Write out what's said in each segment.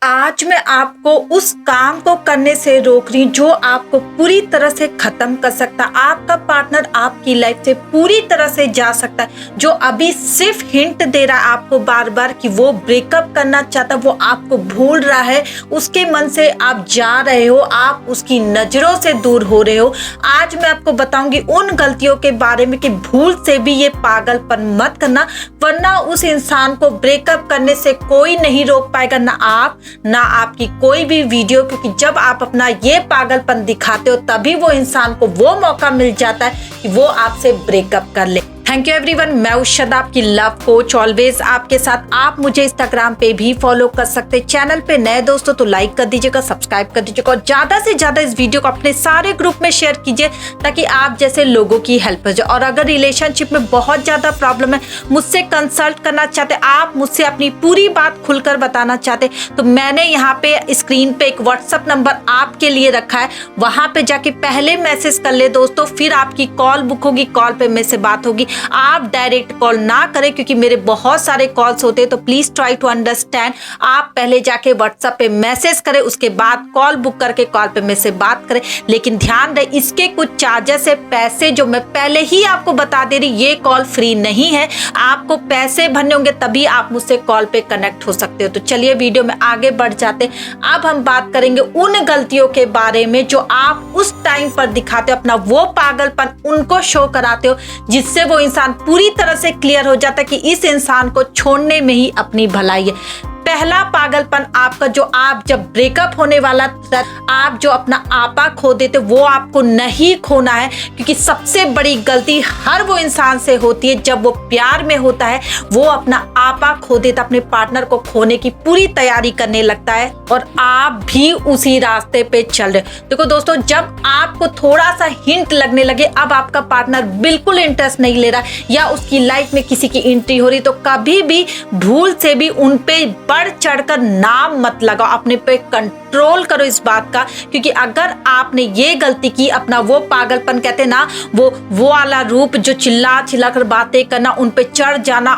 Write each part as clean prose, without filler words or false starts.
आज मैं आपको उस काम को करने से रोक रही हूँ जो आपको पूरी तरह से खत्म कर सकता है। आपका पार्टनर आपकी लाइफ से पूरी तरह से जा सकता है, जो अभी सिर्फ हिंट दे रहा है आपको बार बार कि वो ब्रेकअप करना चाहता है, वो आपको भूल रहा है, उसके मन से आप जा रहे हो, आप उसकी नजरों से दूर हो रहे हो। आज मैं आपको बताऊंगी उन गलतियों के बारे में कि भूल से भी ये पागलपन मत करना, वरना उस इंसान को ब्रेकअप करने से कोई नहीं रोक पाएगा, ना आप ना आपकी कोई भी वीडियो। क्योंकि जब आप अपना ये पागलपन दिखाते हो तभी वो इंसान को वो मौका मिल जाता है कि वो आपसे ब्रेकअप कर ले। थैंक यू एवरीवन, मैं उषा आपकी लव कोच, ऑलवेज आपके साथ। आप मुझे इंस्टाग्राम पे भी फॉलो कर सकते हैं। चैनल पे नए दोस्तों तो लाइक कर दीजिएगा, सब्सक्राइब कर दीजिएगा और ज्यादा से ज्यादा इस वीडियो को अपने सारे ग्रुप में शेयर कीजिए ताकि आप जैसे लोगों की हेल्प हो जाए। और अगर रिलेशनशिप में बहुत ज्यादा प्रॉब्लम है, मुझसे कंसल्ट करना चाहते, आप मुझसे अपनी पूरी बात खुलकर बताना चाहते, तो मैंने यहाँ पे स्क्रीन पे एक व्हाट्सअप नंबर आपके लिए रखा है। वहां पे जाके पहले मैसेज कर ले दोस्तों, फिर आपकी कॉल बुक होगी, कॉल पे मेरे से बात होगी। आप डायरेक्ट कॉल ना करें क्योंकि मेरे बहुत सारे कॉल्स होते हैं, तो प्लीज ट्राई टू अंडरस्टैंड। आप पहले जाके व्हाट्सएप पे मैसेज करें, उसके बाद कॉल बुक करके कॉल पे मेरे से बात करें। लेकिन ध्यान रहे, इसके कुछ चार्जेस है, पैसे जो मैं पहले ही आपको बता दे रही, ये कॉल फ्री नहीं है, आपको पैसे भरने होंगे तभी आप मुझसे कॉल पे कनेक्ट हो सकते हो। तो चलिए वीडियो में आगे बढ़ जाते। अब हम बात करेंगे उन गलतियों के बारे में जो आप उस टाइम पर दिखाते हो, अपना वो पागलपन उनको शो कराते हो, जिससे वो इंसान पूरी तरह से क्लियर हो जाता है कि इस इंसान को छोड़ने में ही अपनी भलाई है। पहला पागलपन आपका, जो आप जब ब्रेकअप होने वाला था, आप जो अपना आपा खो देते, वो आपको नहीं खोना है। क्योंकि सबसे बड़ी गलती हर वो इंसान से होती है जब वो प्यार में होता है, वो अपना आपा खो देता, अपने पार्टनर को खोने की पूरी तैयारी करने लगता है और आप भी उसी रास्ते पे चल रहे। देखो दोस्तों, जब आपको थोड़ा सा हिंट लगने लगे अब आपका पार्टनर बिल्कुल इंटरेस्ट नहीं ले रहा या उसकी लाइफ में किसी की एंट्री हो रही, तो कभी भी भूल से भी उन पे बढ़ चढ़कर नाम मत लगाओ, अपने पे कंट्रोल करो इस बात का। क्योंकि अगर आपने ये गलती की, अपना वो पागलपन कहते ना, वो वाला रूप जो चिल्ला चिल्ला कर बातें करना, उन पे चढ़ जाना,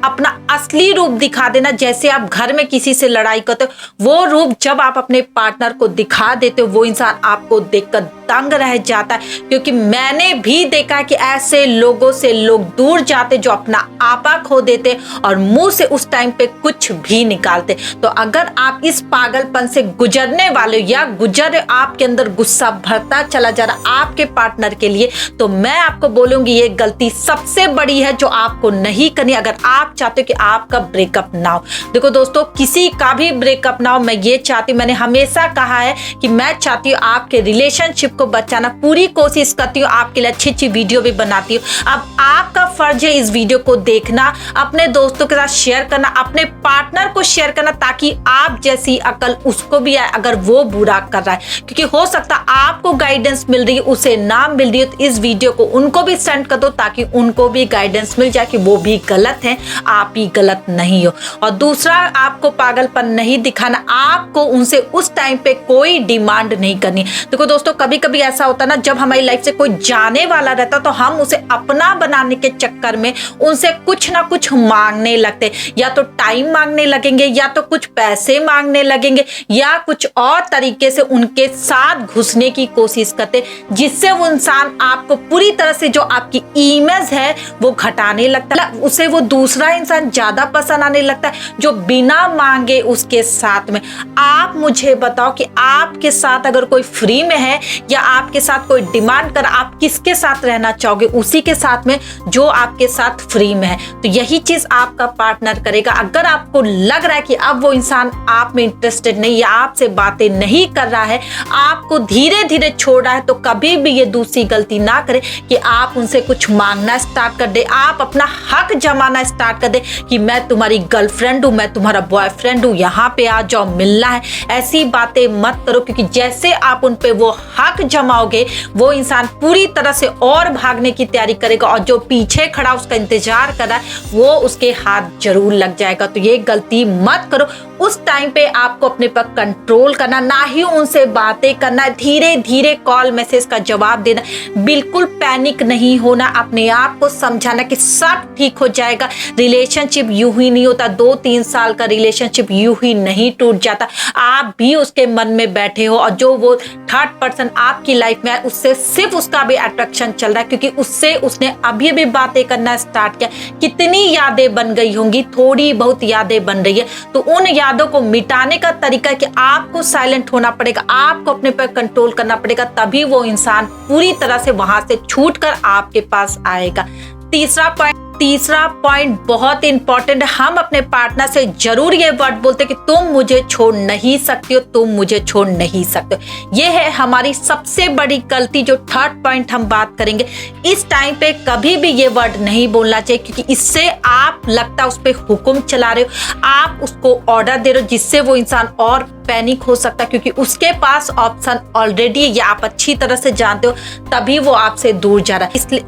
अपना असली रूप दिखा देना, जैसे आप घर में किसी से लड़ाई करते हो, वो रूप जब आप अपने पार्टनर को दिखा देते हो, वो इंसान आपको देखकर दंग रह जाता है। क्योंकि मैंने भी देखा है कि ऐसे लोगों से लोग दूर जाते जो अपना आपा खो देते और मुंह से उस टाइम पे कुछ भी निकालते। तो अगर आप इस पागलपन से गुजरने वाले हो या गुजर आपके अंदर गुस्सा भरता चला जा रहा आपके पार्टनर के लिए, तो मैं आपको बोलूंगी ये गलती सबसे बड़ी है जो आपको नहीं करनी अगर आप चाहते हो कि आपका ब्रेकअप ना हो। देखो दोस्तों, किसी का भी ब्रेकअप ना हो, मैं ये चाहती हूँ, मैंने हमेशा कहा है कि मैं चाहती हूँ आपके रिलेशनशिप को बचाना, पूरी कोशिश करती हूँ, आपके लिए अच्छी अच्छी वीडियो भी बनाती हूँ। अब आपका फर्ज है इस वीडियो को देखना, अपने दोस्तों के साथ शेयर करना, अपने पार्टनर को शेयर करना, ताकि आप जैसी अकल उसको भी आए अगर वो बुरा कर रहा है। क्योंकि हो सकता आपको गाइडेंस मिल रही है, उसे ना मिल रही है, तो इस वीडियो को उनको भी सेंड कर दो ताकि उनको भी गाइडेंस मिल जाए कि वो भी गलत है, आप ही गलत नहीं हो। और दूसरा, आपको पागलपन नहीं दिखाना, आपको उनसे उस टाइम पे कोई डिमांड नहीं करनी। देखो दोस्तों, कभी कभी ऐसा होता है ना, जब हमारी लाइफ से कोई जाने वाला रहता तो हम उसे अपना बनाने के चक्कर में उनसे कुछ ना कुछ मांगने लगते, या तो टाइम मांगने लगेंगे, या तो कुछ पैसे मांगने लगेंगे, या कुछ और तरीके से उनके साथ घुसने की कोशिश करते, जिससे वो इंसान आपको पूरी तरह से जो आपकी इमेज है वो घटाने लगता है, उसे वो दूसरा इंसान ज्यादा पसंद आने लगता है जो बिना मांगे उसके साथ में। आप मुझे बताओ कि आपके साथ अगर कोई फ्री में है या आपके साथ कोई डिमांड कर, आप किसके साथ रहना चाहोगे? उसी के साथ में जो आपके साथ फ्री में है। तो यही चीज आपका पार्टनर करेगा। अगर आपको लग रहा है कि अब वो इंसान आप में इंटरेस्टेड नहीं या आपसे बातें नहीं कर रहा है, आपको धीरे धीरे छोड़ रहा है, तो कभी भी ये दूसरी गलती ना करें कि आप उनसे कुछ मांगना स्टार्ट कर दे, आप अपना हक जमाना स्टार्ट कर दे कि मैं तुम्हारी गर्लफ्रेंड हूं, मैं तुम्हारा बॉयफ्रेंड हूं, यहाँ पे आ जाओ, मिलना है। ऐसी बातें मत करो, क्योंकि जैसे आप उन पे वो हक जमाओगे, वो इंसान पूरी तरह से और भागने की तैयारी करेगा और जो पीछे खड़ा उसका इंतजार कर रहा है वो उसके हाथ जरूर लग जाएगा। तो ये गलती मत करो। उस टाइम पे आपको अपने पर कंट्रोल करना, ना ही उनसे बातें करना, धीरे धीरे कॉल मैसेज का जवाब देना, बिल्कुल पैनिक नहीं होना, अपने आप को समझाना कि सब ठीक हो जाएगा। रिलेशनशिप यूं ही नहीं होता, 2-3 साल का रिलेशनशिप यूं ही नहीं टूट जाता। आप भी उसके मन में बैठे हो और जो वो थर्ड पर्सन आपकी लाइफ में है उससे सिर्फ उसका भी अट्रैक्शन चल रहा है, क्योंकि उससे उसने अभी भी बातें करना स्टार्ट किया। कितनी यादें बन गई होंगी, थोड़ी बहुत यादें बन रही है, तो उन यादों को मिटाने का तरीका है कि आपको साइलेंट होना पड़ेगा, आपको अपने पर कंट्रोल करना पड़ेगा, तभी वो इंसान पूरी तरह से वहां से छूटकर आपके पास आएगा। तीसरा पॉइंट बहुत इंपॉर्टेंट है। हम अपने पार्टनर से जरूर ये वर्ड बोलते कि तुम मुझे छोड़ नहीं सकती हो, तुम मुझे छोड़ नहीं सकते हो। ये है हमारी सबसे बड़ी गलती, जो थर्ड पॉइंट हम बात करेंगे। इस टाइम पे कभी भी ये वर्ड नहीं बोलना चाहिए, क्योंकि इससे आप लगता है उस पर हुक्म चला रहे हो, आप उसको ऑर्डर दे रहे हो, जिससे वो इंसान और पैनिक हो सकता है, क्योंकि उसके पास ऑप्शन ऑलरेडी है, ये आप अच्छी तरह से जानते हो, तभी वो आपसे दूर जा रहा है। इसलिए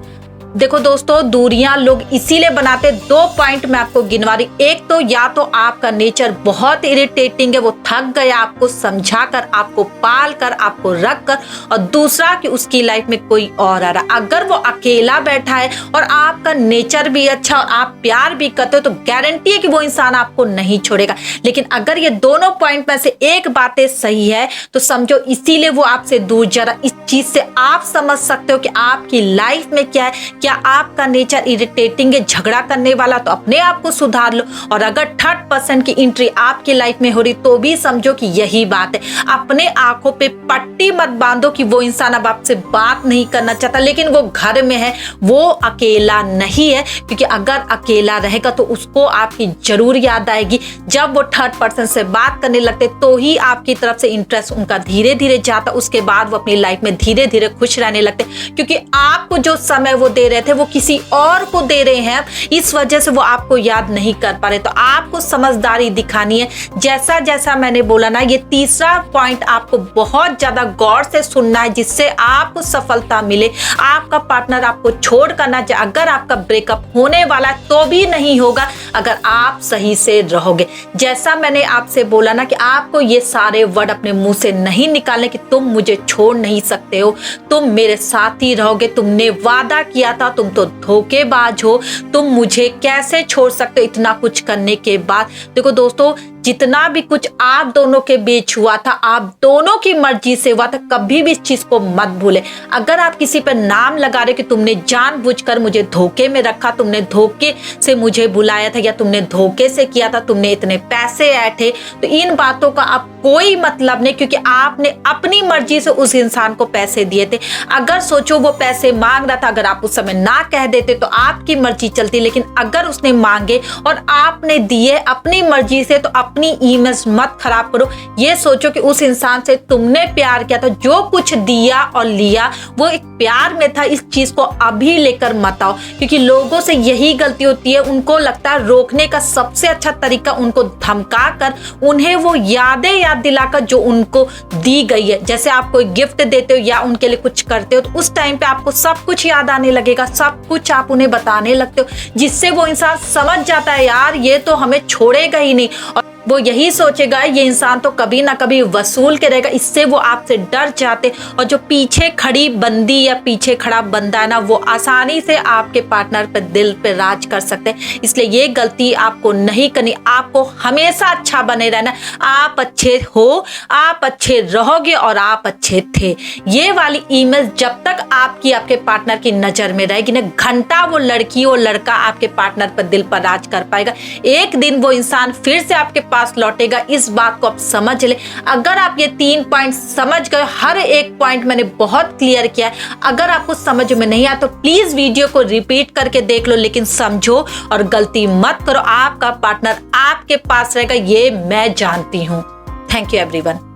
देखो दोस्तों, दूरियां लोग इसीलिए बनाते। 2 पॉइंट मैं आपको गिनवा रही। एक तो या तो आपका नेचर बहुत इरिटेटिंग है, वो थक गया आपको समझाकर, आपको पाल कर, आपको रख कर, और दूसरा कि उसकी लाइफ में कोई और आ रहा। अगर वो अकेला बैठा है और आपका नेचर भी अच्छा और आप प्यार भी करते हो, तो गारंटी है कि वो इंसान आपको नहीं छोड़ेगा। लेकिन अगर ये दोनों पॉइंट में से एक बातें सही है, तो समझो इसीलिए वो आपसे दूर जा रहा। इस चीज से आप समझ सकते हो कि आपकी लाइफ में क्या है। क्या आपका नेचर इरिटेटिंग है, झगड़ा करने वाला, तो अपने आप को सुधार लो। और अगर थर्ड पर्सन की एंट्री आपकी लाइफ में हो रही, तो भी समझो कि यही बात है। अपने आंखों पे पट्टी मत बांधो कि वो इंसान अब आपसे बात नहीं करना चाहता, लेकिन वो घर में है, वो अकेला नहीं है। क्योंकि अगर अकेला रहेगा तो उसको आपकी जरूर याद आएगी। जब वो थर्ड पर्सन से बात करने लगते, तो ही आपकी तरफ से इंटरेस्ट उनका धीरे धीरे जाता। उसके बाद वो अपनी लाइफ में धीरे धीरे खुश रहने लगते, क्योंकि आपको जो समय वो दे रहे थे वो किसी और को दे रहे हैं, इस वजह से वो आपको याद नहीं कर पा रहे। तो आपको समझदारी दिखानी है। जैसा जैसा मैंने बोला ना, ये तीसरा पॉइंट आपको बहुत ज्यादा गौर से सुनना है, जिससे आपको सफलता मिले। आपका पार्टनर आपको छोड़ करना चाहे, अगर आपका ब्रेकअप होने वाला है तो भी नहीं होगा, अगर आप सही से रहोगे। जैसा मैंने आपसे बोला ना कि आपको ये सारे वर्ड अपने मुंह से नहीं निकालने कि तुम मुझे छोड़ नहीं सकते हो, तुम मेरे साथ ही रहोगे, तुमने वादा किया था, तुम तो धोखेबाज हो, तुम मुझे कैसे छोड़ सकते हो इतना कुछ करने के बाद। देखो दोस्तों, जितना भी कुछ आप दोनों के बीच हुआ था, आप दोनों की मर्जी से हुआ था, कभी भी इस चीज को मत भूले। अगर आप किसी पर नाम लगा रहे कि तुमने जानबूझकर मुझे धोखे में रखा, तुमने धोखे से मुझे बुलाया था, या तुमने धोखे से किया था, तुमने इतने पैसे आए थे, तो इन बातों का आप कोई मतलब नहीं, क्योंकि आपने अपनी मर्जी से उस इंसान को पैसे दिए थे। अगर सोचो वो पैसे मांग रहा था, अगर आप उस समय ना कह देते तो आपकी मर्जी चलती, लेकिन अगर उसने मांगे और आपने दिए अपनी मर्जी से, तो अपनी इमेज मत खराब करो। ये सोचो कि उस इंसान से तुमने प्यार किया था, जो कुछ दिया और लिया वो एक प्यार में था। इस चीज को अभी लेकर मत आओ, क्योंकि लोगों से यही गलती होती है। उनको लगता है रोकने का सबसे अच्छा तरीका उनको धमका कर, उन्हें वो यादें याद दिलाकर जो उनको दी गई है। जैसे आप कोई गिफ्ट देते हो या उनके लिए कुछ करते हो, तो उस टाइम पे आपको सब कुछ याद आने लगेगा, सब कुछ आप उन्हें बताने लगते हो, जिससे वो इंसान समझ जाता है यार ये तो हमें छोड़ेगा ही नहीं, और वो यही सोचेगा ये इंसान तो कभी ना कभी वसूल के रहेगा। इससे वो आपसे डर जाते, और जो पीछे खड़ी बंदी या पीछे खड़ा बंदा है ना, वो आसानी से आपके पार्टनर पे दिल पे राज कर सकते हैं। इसलिए ये गलती आपको नहीं करनी। आपको हमेशा अच्छा बने रहना। आप अच्छे हो, आप अच्छे रहोगे और आप अच्छे थे। ये वाली इमेज जब तक आपकी आपके पार्टनर की नजर में रहेगी ना, घंटा वो लड़की और लड़का आपके पार्टनर पर दिल पर राज कर पाएगा। एक दिन वो इंसान फिर से आपके पास लौटेगा। इस बात को आप समझ ले। अगर आप ये 3 पॉइंट समझ गए, हर एक पॉइंट मैंने बहुत क्लियर किया है। अगर आपको समझ में नहीं आया तो प्लीज वीडियो को रिपीट करके देख लो, लेकिन समझो और गलती मत करो। आपका पार्टनर आपके पास रहेगा, ये मैं जानती हूँ। Thank you everyone.